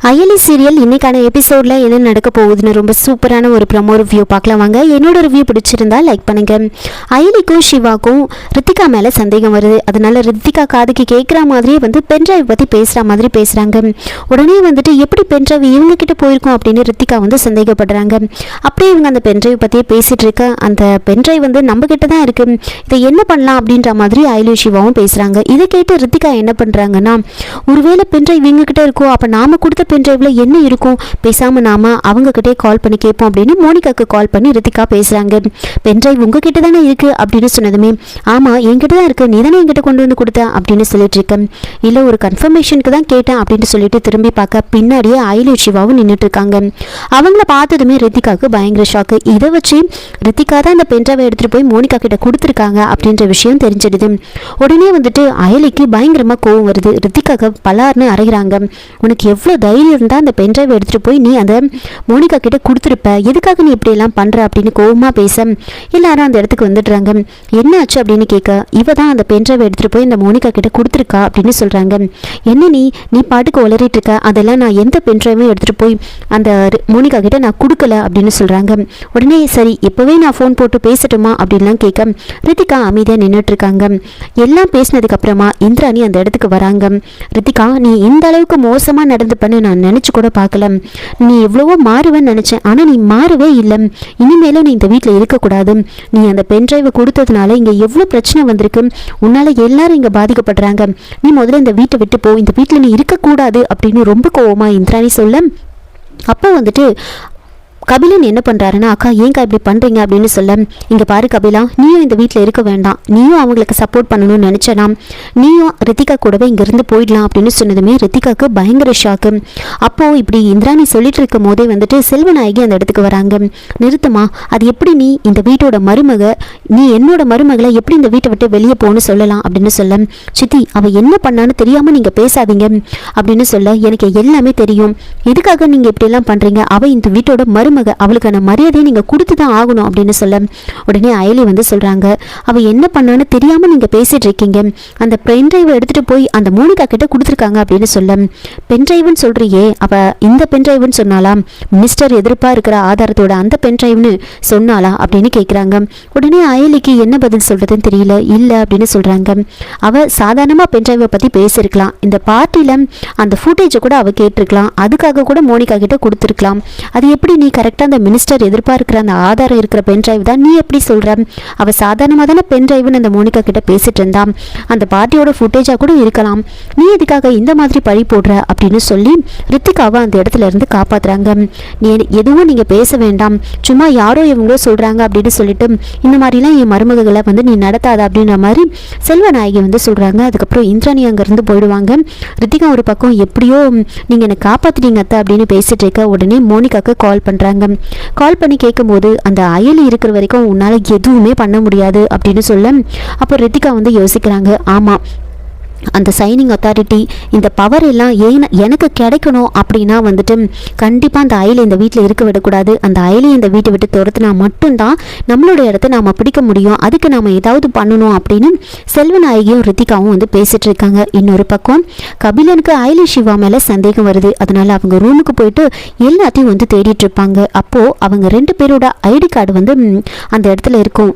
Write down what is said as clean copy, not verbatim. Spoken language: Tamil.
அயலி சீரியல் இன்னைக்கான எபிசோடில் என்ன நடக்க போகுதுன்னு ரொம்ப சூப்பரான ஒரு ப்ரமோ ரிவ்யூ பார்க்கலாம் வாங்க. என்னோட ரிவ்யூ பிடிச்சிருந்தா லைக் பண்ணுங்க. அயலிக்கும் சிவாக்கும் ரித்திகா மேலே சந்தேகம் வருது. அதனால ரித்திகா காதுக்கு கேட்குற மாதிரியே பென்ட்ரைவ் பற்றி பேசுகிற மாதிரி பேசுகிறாங்க. உடனே எப்படி பென்ட்ரைவ் இவங்க கிட்ட போயிருக்கோம் அப்படின்னு ரித்திகா சந்தேகப்படுறாங்க. அப்படியே இவங்க அந்த பென்ட்ரைவ் பற்றியே பேசிகிட்டு இருக்க அந்த பென்ட்ரைவ் நம்ம கிட்ட தான் இருக்குது, இதை என்ன பண்ணலாம் அப்படின்ற மாதிரி அயலி சிவாவும் பேசுகிறாங்க. இதை கேட்டு ரித்திகா என்ன பண்ணுறாங்கன்னா, ஒருவேளை பென்ட்ரைவ் இவங்க கிட்ட இருக்கோ, அப்போ நாம கொடுத்த பென்ட்ரைவ்ல என்ன இருக்கும், பேசாம நாம அவங்க கிட்டே கால் பண்ணி கேட்போம் அப்படின்னு மோனிகாக்கு கால் பண்ணி ரித்திகா பேசுறாங்க. பென்ட்ரைவ் உங்ககிட்ட தானே இருக்கு அப்படின்னு சொன்னதுமே, ஆமா என்கிட்ட தான் இருக்கு, நீ தானே என்கிட்ட கொண்டு வந்து கொடுத்த அப்படின்னு சொல்லிட்டு இருக்கேன். இல்ல ஒரு கன்ஃபர்மேஷனுக்கு தான் கேட்டேன் அப்படின்னு சொல்லிட்டு திரும்பி பார்க்க பின்னாடியே அயலி சிவாவும் நின்றுட்டு இருக்காங்க. அவங்கள பார்த்ததுமே ரித்திகாவுக்கு பயங்கர ஷாக்கு. இதை வச்சு ரித்திகா தான் அந்த பென்ட்ரைவை எடுத்துட்டு போய் மோனிகா கிட்ட கொடுத்துருக்காங்க அப்படின்ற விஷயம் தெரிஞ்சிடுது. உடனே அயலிக்கு பயங்கரமா கோவம் வருது. ரித்திகாக்கு பலார்னு அறைகிறாங்க. உனக்கு எவ்வளவு தைரியம் இருந்தால் அந்த பென்ட்ரைவை எடுத்துகிட்டு போய் நீ அந்த மோனிகா கிட்ட கொடுத்துருப்ப, எதுக்காக நீ இப்படியெல்லாம் பண்ணுற அப்படின்னு கோவமாக பேச எல்லாரும் அந்த இடத்துக்கு வந்துடுறாங்க. என்ன ஆச்சு அப்படின்னு கேட்க, இவ தான் அந்த பென்ட்ரைவை எடுத்துகிட்டு போய் இந்த மோனிகா கிட்ட கொடுத்துருக்கா அப்படின்னு சொல்கிறாங்க. என்ன நீ பாட்டுக்கு உளறிட்டு இருக்க, அதெல்லாம் நான் எந்த பென்ட்ரைவையும் எடுத்துகிட்டு போய் அந்த மோனிகா கிட்ட நான் கொடுக்கல அப்படின்னு சொல்கிறாங்க. உடனே சரி இப்போவே நான் ஃபோன் போட்டு பேசட்டுமா அப்படின்லாம் கேட்க ரித்திகா அமைதியாக நின்றுட்டு இருக்காங்க. எல்லாம் பேசினதுக்கு அப்புறமா இந்திராணி அந்த இடத்துக்கு வராங்க. ரித்திகா நீ இந்த அளவுக்கு மோசமாக நடந்து பண்ணு நான் நினச்சி கூட பார்க்கல, நீ எவ்வளவோ மாறுவேன்னு நினச்சேன், ஆனால் நீ மாறவே இல்லை, இனிமேலும் நீ இந்த வீட்டில் இருக்கக்கூடாது, நீ அந்த பென்ட்ரைவை கொடுத்ததுனால இங்கே எவ்வளோ பிரச்சனை வந்திருக்கு, உன்னால் எல்லாரும் இங்கே பாதிக்கப்படுறாங்க, நீ முதல்ல இந்த வீட்டை விட்டு போ, இந்த வீட்டில் நீ இருக்கக்கூடாது அப்படின்னு ரொம்ப கோவமா இந்திராணி சொல்ல, அப்போ கபிலன் என்ன பண்ணுறாருன்னா, அக்கா ஏங்கா இப்படி பண்ணுறீங்க அப்படின்னு சொல்ல, இங்கே பாரு கபிலா, நீயும் இந்த வீட்டில் இருக்க வேண்டாம், நீயும் அவங்களுக்கு சப்போர்ட் பண்ணணும்னு நினச்சனா நீயும் ரித்திகா கூடவே இங்கேருந்து போயிடலாம் அப்படின்னு சொன்னதுமே ரித்திகாவுக்கு பயங்கர ஷாக்கு. அப்போது இப்படி இந்திராணி சொல்லிட்டு இருக்கும் போதே செல்வநாயகி அந்த இடத்துக்கு வராங்க. நிறுத்தமா, அது எப்படி நீ இந்த வீட்டோட மருமக, நீ என்னோட மருமகளை எப்படி இந்த வீட்டை விட்டு வெளியே போகணும்னு சொல்லலாம் அப்படின்னு சொல்ல, சித்தி அவள் என்ன பண்ணான்னு தெரியாமல் நீங்கள் பேசாதீங்க அப்படின்னு சொல்ல, எனக்கு எல்லாமே தெரியும், எதுக்காக நீங்கள் இப்படியெல்லாம் பண்ணுறீங்க, அவள் இந்த வீட்டோட அவளுக்கான மரியாதையை நீங்க கொடுத்து தான் ஆகணும் அப்படின்னு சொல்ல, உடனே அயலி சொல்றாங்க, அவ என்ன பண்ணான்னு தெரியாம நீங்க பேசிட்டு இருக்கீங்க, அந்த பென்ட்ரைவை எடுத்துட்டு போய் அந்த மோனிகா கிட்ட கொடுத்துருக்காங்க அப்படின்னு சொல்ல, பென்ட்ரைவ்னு சொல்றியே, அவ இந்த பென்ட்ரைவ்னு சொன்னாலாம், மினிஸ்டர் எதிர்ப்பா இருக்கிற ஆதாரத்தோட அந்த பென்ட்ரைவ்னு சொன்னாலா அப்படின்னு கேட்குறாங்க. உடனே அயலிக்கு என்ன பதில் சொல்றதுன்னு தெரியல. இல்ல அப்படின்னு சொல்றாங்க, அவ சாதாரணமா பென்ட்ரைவை பத்தி பேசியிருக்கலாம், இந்த பார்ட்டியில அந்த ஃபுட்டேஜை கூட அவ கேட்டிருக்கலாம், அதுக்காக கூட மோனிகா கிட்ட கொடுத்துருக்கலாம், அது எப்படி நீ கரெக்டாக அந்த மினிஸ்டர் எதிர்பார்க்கிற அந்த ஆதாரம் இருக்கிற பென்ட்ரைவ் தான் நீ எப்படி சொல்கிற, அவள் சாதாரணமாக தானே பென்ட்ரைவ்னு அந்த மோனிகா கிட்ட பேசிட்டு இருந்தா, அந்த பார்ட்டியோட ஃபுட்டேஜாக கூட இருக்கலாம், நீ எதுக்காக இந்த மாதிரி பழி போடுற அப்படின்னு சொல்லி ரித்திகாவை அந்த இடத்துல இருந்து காப்பாற்றுறாங்க. நீ எதுவும் நீங்கள் பேச வேண்டாம், சும்மா யாரோ இவங்களோ சொல்கிறாங்க அப்படின்னு சொல்லிட்டு இந்த மாதிரிலாம் என் மருமகளை நீ நடத்தாத அப்படின்ற மாதிரி செல்வநாயகி சொல்கிறாங்க. அதுக்கப்புறம் இந்திராணி அங்கேருந்து போயிடுவாங்க. ரித்திகா ஒரு பக்கம் எப்படியோ நீங்கள் என்னை காப்பாற்றிட்டீங்க அத்தை அப்படின்னு பேசிட்டு இருக்க, உடனே மோனிகாவுக்கு கால் பண்ணுறாங்க. கால் பண்ணி கேட்கும்போது அந்த அயலி இருக்கிற வரைக்கும் உன்னால் எதுவுமே பண்ண முடியாது அப்படின்னு சொல்ல, அப்போ ரித்திகா யோசிக்கிறாங்க, ஆமாம் அந்த சைனிங் அத்தாரிட்டி இந்த பவர் எல்லாம் எனக்கு கிடைக்கணும் அப்படின்னா கண்டிப்பாக அந்த அயலி இந்த வீட்டில் இருக்க விடக்கூடாது, அந்த அயலி இந்த வீட்டை விட்டு துரத்துனா மட்டும்தான் நம்மளோட இடத்த நாம் பிடிக்க முடியும், அதுக்கு நாம் ஏதாவது பண்ணணும் அப்படின்னு செல்வநாயகியும் ரித்திகாவும் பேசிட்டு இருக்காங்க. இன்னொரு பக்கம் கபிலனுக்கு அயலி சிவா மேலே சந்தேகம் வருது. அதனால அவங்க ரூமுக்கு போயிட்டு எல்லாத்தையும் தேடிட்டு இருப்பாங்க. அப்போது அவங்க 2 பேரோட ஐடி கார்டு அந்த இடத்துல இருக்கும்.